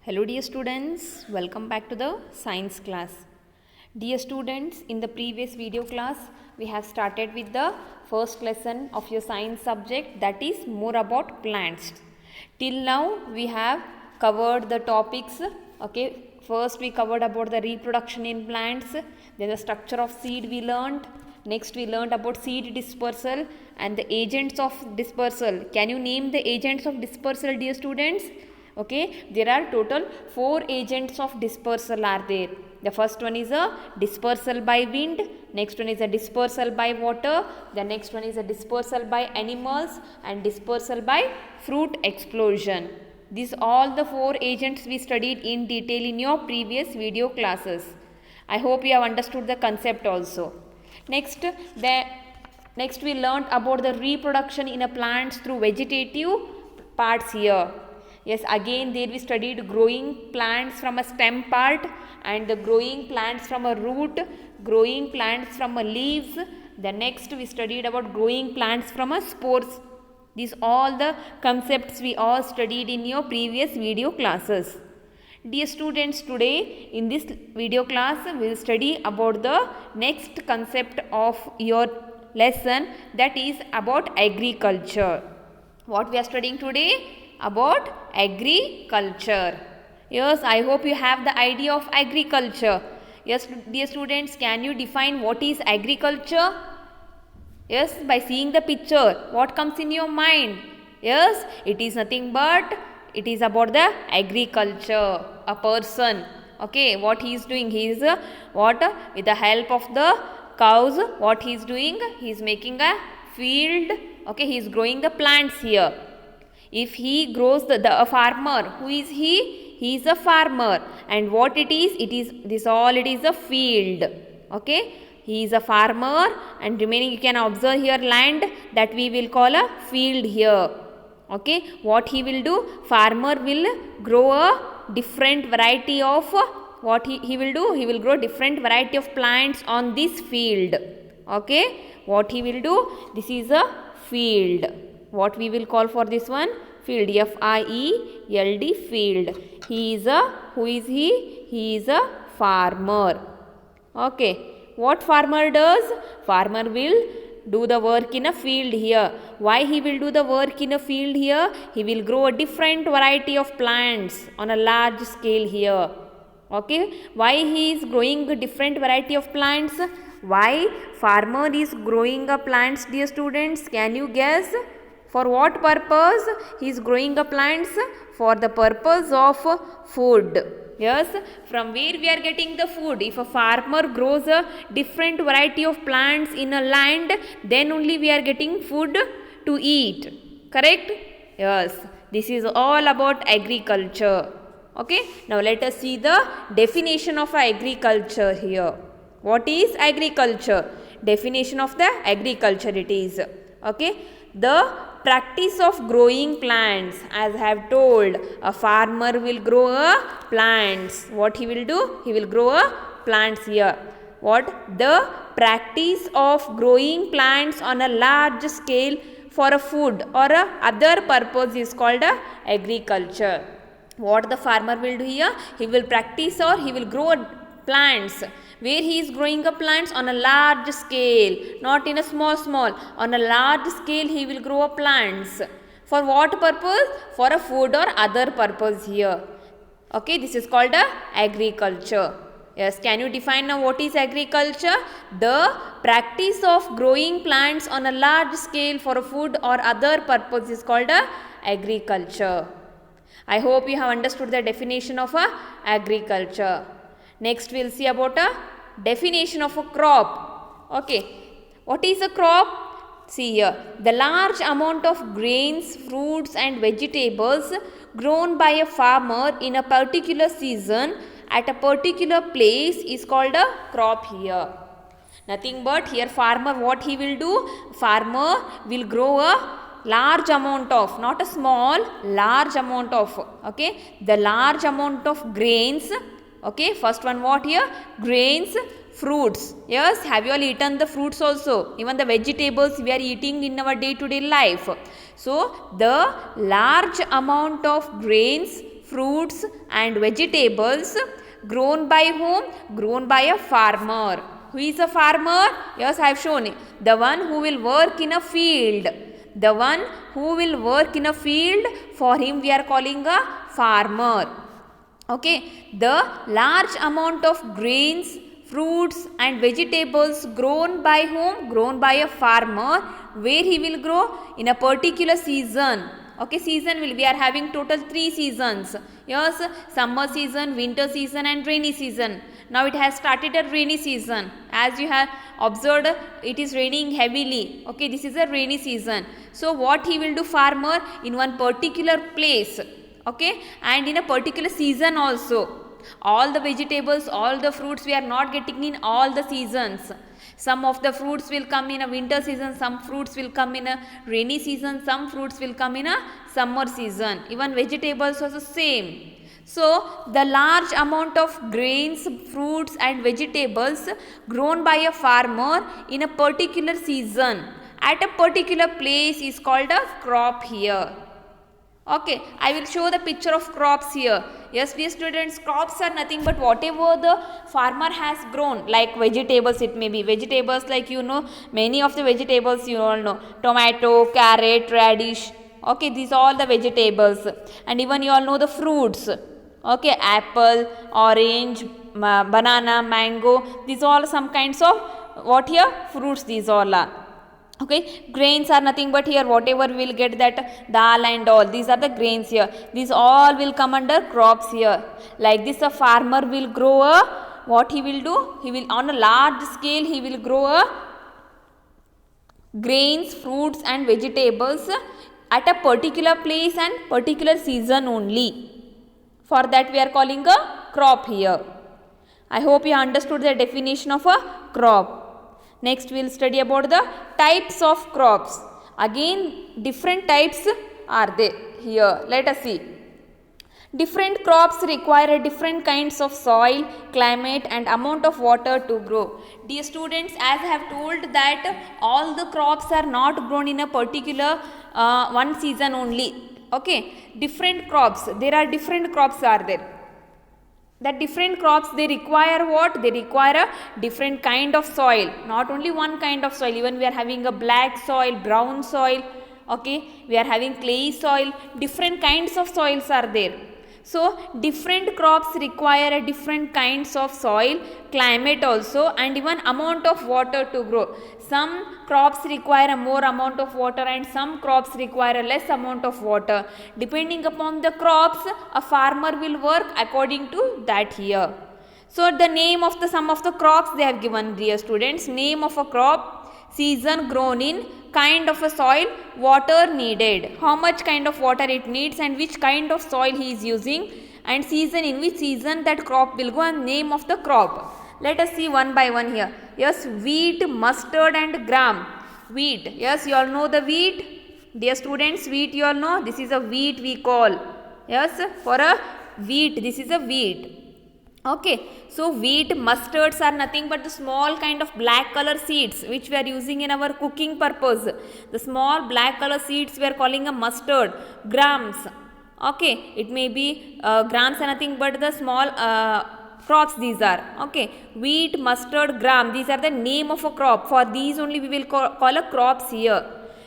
Hello dear students, welcome back to the science class. Dear students, in the previous video class we have started with the first lesson of your science subject, that is more about plants. Till now we have covered the topics. Okay, first we covered about the reproduction in plants, then the structure of seed we learned. Next we learned about seed dispersal and the agents of dispersal. Can you name the agents of dispersal, dear students? Okay, there are total 4 agents of dispersal are there. The first one is a dispersal by wind, next one is a dispersal by water, the next one is a dispersal by animals, and dispersal by fruit explosion. These all the 4 agents we studied in detail in your previous video classes. I hope you have understood the concept also. Next we learned about the reproduction in a plants through vegetative parts here. Yes, again there we studied growing plants from a stem part and the growing plants from a root, growing plants from a leaves. The next we studied about growing plants from a spores. These all the concepts we all studied in your previous video classes. Dear students, today in this video class we will study about the next concept of your lesson, that is about agriculture. What we are studying today? About agriculture. Yes, I hope you have the idea of agriculture. Yes, dear students, can you define what is agriculture? Yes, by seeing the picture, what comes in your mind? Yes, it is nothing but it is about the agriculture, a person. Okay, what he is doing? He is with the help of the cows, what he is doing? He is making a field. Okay, he is growing the plants here. If he grows a farmer, who is he? He is a farmer. And what it is a field. Okay, he is a farmer, and remaining you can observe here land, that we will call a field here. Okay, what he will do? Farmer will grow a different variety of what he will do? He will grow different variety of plants on this field. Okay, what he will do? This is a field. What we will call for this one? Field. F-I-E-L-D, field. He is who is he? He is a farmer. Okay. What farmer does? Farmer will do the work in a field here. Why he will do the work in a field here? He will grow a different variety of plants on a large scale here. Okay. Why he is growing a different variety of plants? Why farmer is growing a plants, dear students? Can you guess? For what purpose he is growing a plants? For the purpose of food. Yes, from where we are getting the food? If a farmer grows a different variety of plants in a land, then only we are getting food to eat. Correct? Yes, this is all about agriculture. Okay, now let us see the definition of agriculture here. What is agriculture? Definition of the agriculture it is. Okay, the practice of growing plants. As I have told, a farmer will grow plants. What he will do? He will grow plants here. What? The practice of growing plants on a large scale for a food or other purpose is called agriculture. What the farmer will do here? He will practice or he will grow plants. Where he is growing up plants? On a large scale, not in a small. On a large scale he will grow up plants. For what purpose? For a food or other purpose here. Okay, this is called agriculture. Yes, can you define now what is agriculture? The practice of growing plants on a large scale for a food or other purpose is called agriculture. I hope you have understood the definition of agriculture. Next we will see about a definition of a crop. Okay, what is a crop? See here, the large amount of grains, fruits and vegetables grown by a farmer in a particular season at a particular place is called a crop here. Nothing but here farmer, what he will do? Farmer will grow a large amount of, not a small, large amount of, okay, the large amount of grains. Okay, first one what here? Grains, fruits. Yes, have you all eaten the fruits also? Even the vegetables we are eating in our day-to-day life. So, the large amount of grains, fruits and vegetables grown by whom? Grown by a farmer. Who is a farmer? Yes, I have shown it. The one who will work in a field. The one who will work in a field, for him we are calling a farmer. Okay, the large amount of grains, fruits and vegetables grown by whom? Grown by a farmer. Where he will grow? In a particular season. Okay, season we are having total 3 seasons. Yes, summer season, winter season and rainy season. Now it has started a rainy season. As you have observed, it is raining heavily. Okay, this is a rainy season. So what he will do, farmer, in one particular place, okay, and in a particular season also. All the vegetables, all the fruits we are not getting in all the seasons. Some of the fruits will come in a winter season, some fruits will come in a rainy season, some fruits will come in a summer season. Even vegetables also same. So, the large amount of grains, fruits and vegetables grown by a farmer in a particular season at a particular place is called a crop here. Okay, I will show the picture of crops here. Yes, dear students, crops are nothing but whatever the farmer has grown, like vegetables it may be. Vegetables like many of the vegetables you all know. Tomato, carrot, radish. Okay, these are all the vegetables. And even you all know the fruits. Okay, apple, orange, banana, mango. These are all some kinds of what here? Fruits these all are. Okay, grains are nothing but here whatever we will get, that dal and all, these are the grains here. These all will come under crops here. Like this, a farmer will grow what he will do? He will on a large scale he will grow grains, fruits and vegetables at a particular place and particular season only. For that we are calling a crop here. I hope you understood the definition of a crop. Next we will study about the types of crops. Again different types are there here. Let us see. Different crops require different kinds of soil, climate and amount of water to grow. Dear students, as I have told that all the crops are not grown in a particular one season only. Okay, different crops, there are different crops are there. That different crops, they require what? They require a different kind of soil, not only one kind of soil. Even we are having a black soil, brown soil, okay, we are having clay soil, different kinds of soils are there. So different crops require a different kinds of soil, climate also, and even amount of water to grow. Some crops require a more amount of water and some crops require a less amount of water. Depending upon the crops, a farmer will work according to that here. So the name of the some of the crops they have given, dear students. Name of a crop, season grown in, kind of a soil, water needed, how much kind of water it needs and which kind of soil he is using, and season, in which season that crop will go, and name of the crop. Let us see one by one here. Yes, wheat, mustard and gram. Wheat, yes, you all know the wheat. Dear students, wheat you all know, this is a wheat we call. Yes, for a wheat, this is a wheat. Okay, so wheat, mustards are nothing but the small kind of black color seeds which we are using in our cooking purpose. The small black color seeds we are calling a mustard. Grams, okay, it may be grams are nothing but the small crops these are. Okay, wheat, mustard, gram, these are the name of a crop. For these only we will call a crops here.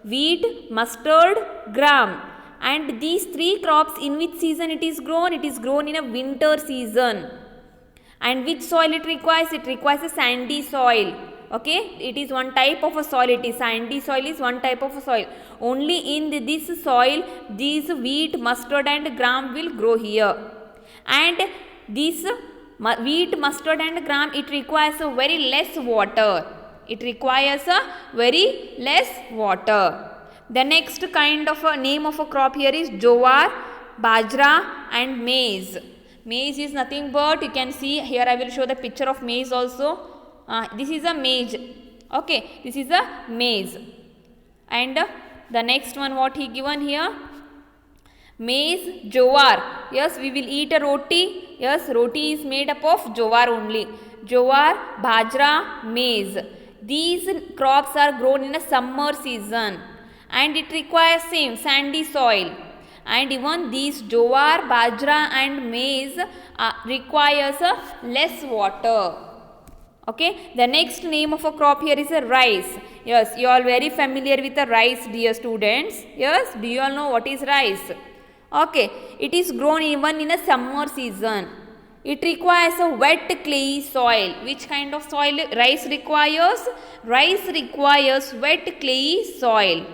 Wheat, mustard, gram. And these three crops, in which season it is grown? It is grown in a winter season. And which soil it requires? It requires a sandy soil. Okay, it is one type of a soil. It is sandy soil is one type of a soil. Only in this soil these wheat, mustard and gram will grow here. And this wheat, mustard and gram, it requires a very less water. It requires a very less water. The next kind of a name of a crop here is jowar, bajra and maize. Maize is nothing but, you can see here I will show the picture of maize also. This is a maize. Okay, this is a maize. And the next one what he given here? Maize, jowar. Yes, we will eat a roti. Yes, roti is made up of jowar only. Jowar, bajra, maize. These crops are grown in a summer season and it requires same sandy soil. and even these jowar, bajra and maize requires less water. Okay, the next name of a crop here is a rice. Yes, you are very familiar with the rice, dear students. Yes, do you all know what is rice? Okay, it is grown even in a summer season. It requires a wet clayey soil. Which kind of soil rice requires? Rice requires wet clayey soil.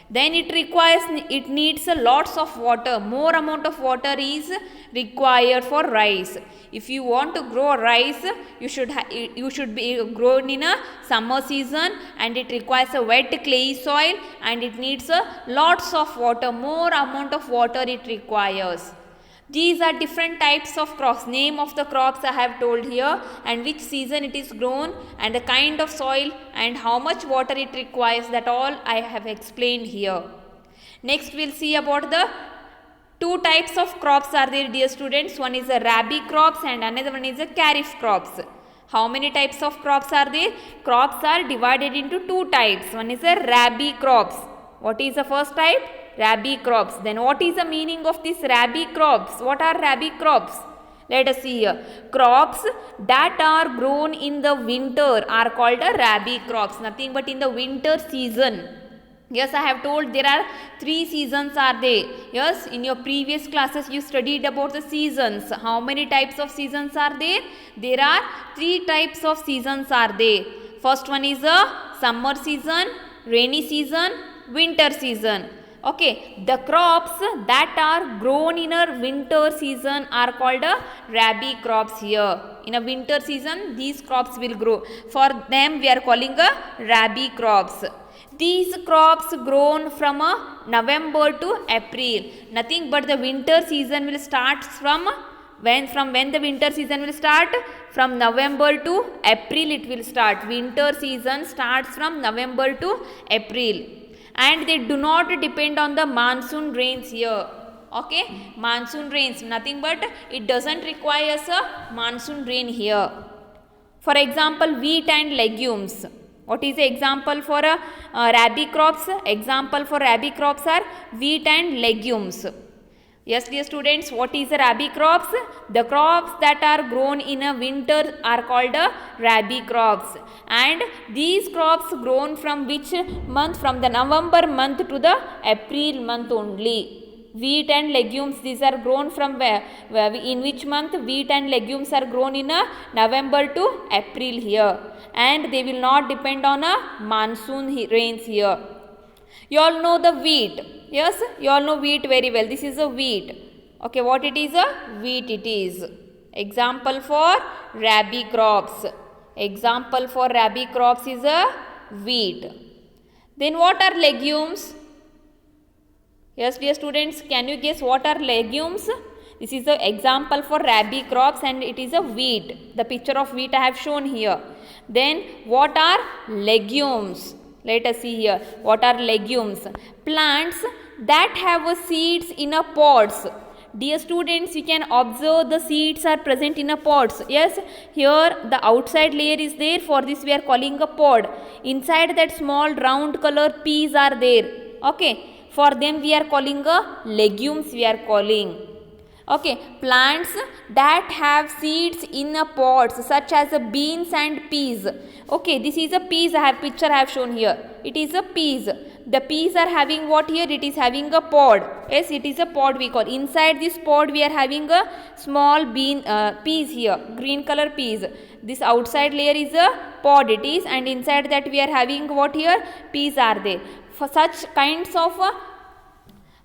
Then it needs a lots of water. More amount of water is required for rice. If you want to grow rice, you should be grown in a summer season, and it requires a wet clayey soil, and it needs a lots of water. More amount of water it requires. These are different types of crops. Name of the crops I have told here, and which season it is grown, and the kind of soil and how much water it requires, that all I have explained here. Next we will see about the two types of crops are there, dear students. One is a rabi crops and another one is a kharif crops. How many types of crops are there? Crops are divided into two types. One is a rabi crops. What is the first type? Rabi crops. Then what is the meaning of this rabi crops? What are rabi crops? Let us see here. Crops that are grown in the winter are called a rabi crops. Nothing but in the winter season. Yes, I have told there are 3 seasons are there. Yes, in your previous classes you studied about the seasons. How many types of seasons are there? There are 3 types of seasons are there. First one is a summer season, rainy season, winter season. Okay, the crops that are grown in a winter season are called a rabi crops here. In a winter season, these crops will grow. For them, we are calling a rabi crops. These crops grown from November to April. Nothing but the winter season will start from when the winter season will start? From November to April it will start. Winter season starts from November to April. And they do not depend on the monsoon rains here. Okay, monsoon rains, nothing but it doesn't require a monsoon rain here. For example, wheat and legumes. What is the example for rabi crops? Example for rabi crops are wheat and legumes. Yes, dear students, what is the rabi crops? The crops that are grown in a winter are called rabi crops. And these crops grown from which month? From the November month to the April month only. Wheat and legumes, these are grown from where? In which month? Wheat and legumes are grown in November to April here. And they will not depend on monsoon rains here. You all know the wheat. Yes, you all know wheat very well. This is a wheat. Okay, what it is? A wheat it is. Example for rabi crops. Example for rabi crops is a wheat. Then what are legumes? Yes, dear students, can you guess what are legumes? This is the example for rabi crops and it is a wheat. The picture of wheat I have shown here. Then what are legumes? Let us see here. What are legumes? Plants that have seeds in a pods. Dear students, you can observe the seeds are present in a pods. Yes, here the outside layer is there. For this we are calling a pod. Inside that small round color peas are there. Okay, for them we are calling a legumes we are calling. Okay, plants that have seeds in a pods such as beans and peas. Okay, this is a peas picture I have shown here. It is a peas. The peas are having what here? It is having a pod. Yes, it is a pod we call. Inside this pod we are having a small peas here. Green color peas. This outside layer is a pod it is, and inside that we are having what here? Peas are there. For such kinds of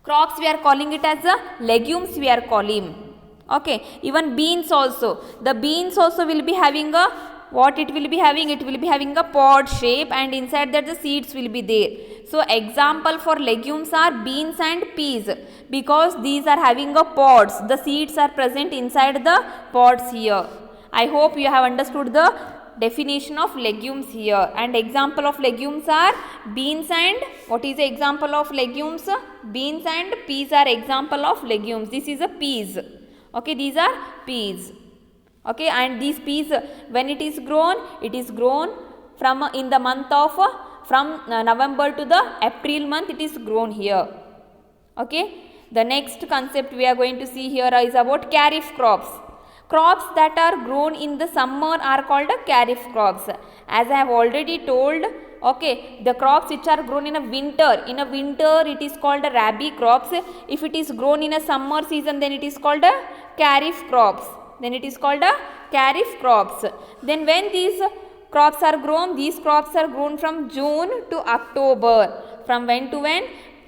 crops we are calling it as legumes we are calling. Okay, even beans also. The beans also will be having a what it will be having? It will be having a pod shape and inside that the seeds will be there. So example for legumes are beans and peas because these are having a pods. The seeds are present inside the pods here. I hope you have understood the definition of legumes here. And example of legumes are beans and what is the example of legumes? Beans and peas are example of legumes. This is a peas. Okay, these are peas. Okay, and these peas when it is grown from in the month of from November to the April month it is grown here. Okay, The next concept we are going to see here is about kharif crops. Crops that are grown in the summer are called kharif crops. As I have already told, okay, the crops which are grown in a winter it is called rabi crops. If it is grown in a summer season, then it is called kharif crops. Then when these crops are grown from June to October. From when to when?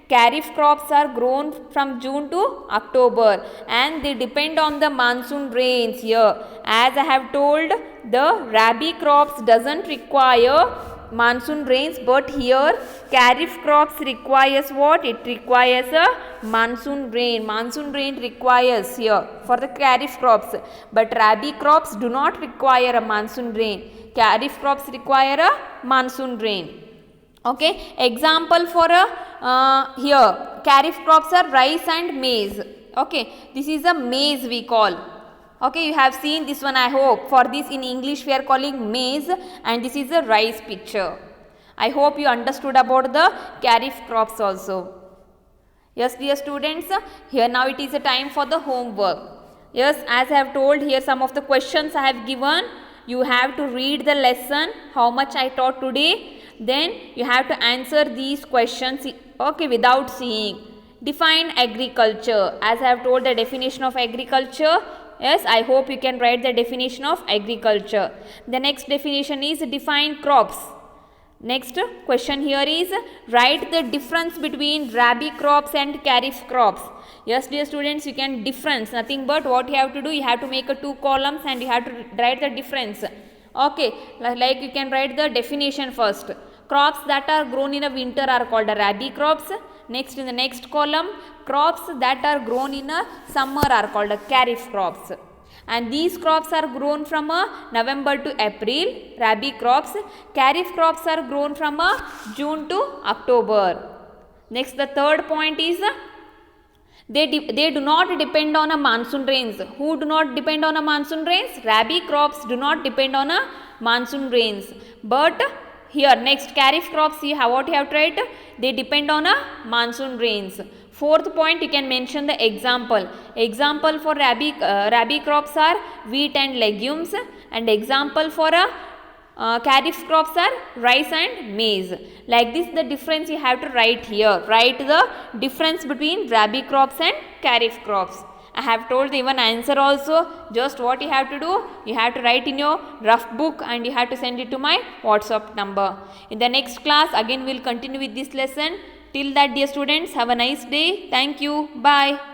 Kharif crops are grown from June to October, and they depend on the monsoon rains here. As I have told, the rabi crops doesn't require monsoon rains, but here kharif crops requires what? It requires a monsoon rain. Monsoon rain requires here for the kharif crops, but rabi crops do not require a monsoon rain. Kharif crops require a monsoon rain. Okay, example for here kharif crops are rice and maize. Okay, this is a maize we call. Okay, you have seen this one, I hope. For this in English we are calling maize, and this is a rice picture. I hope you understood about the kharif crops also. Yes, dear students, here now it is a time for the homework. Yes, as I have told, here some of the questions I have given. You have to read the lesson, how much I taught today. Then you have to answer these questions, okay, without seeing. Define agriculture. As I have told the definition of agriculture. Yes, I hope you can write the definition of agriculture. The next definition is define crops. Next question here is write the difference between rabi crops and kharif crops. Yes, dear students, you can difference, nothing but what you have to do, you have to make a 2 columns and you have to write the difference. Okay, like you can write the definition first. Crops that are grown in a winter are called rabi crops. Next, in the next column, crops that are grown in a summer are called kharif crops. And these crops are grown from November to April, rabi crops. Kharif crops are grown from June to October. Next, the third point is they do not depend on a monsoon rains. Who do not depend on a monsoon rains? Rabi crops do not depend on a monsoon rains. But here next kharif crops, see how what you have tried, they depend on a monsoon rains. Fourth point, you can mention the example. Example for rabi crops are wheat and legumes, and example for kharif crops are rice and maize. Like this, the difference you have to write here. Write the difference between rabi crops and kharif crops. I have told the even answer also. Just what you have to do, you have to write in your rough book and you have to send it to my WhatsApp number. In the next class, again we will continue with this lesson. Till that, dear students, have a nice day. Thank you. Bye.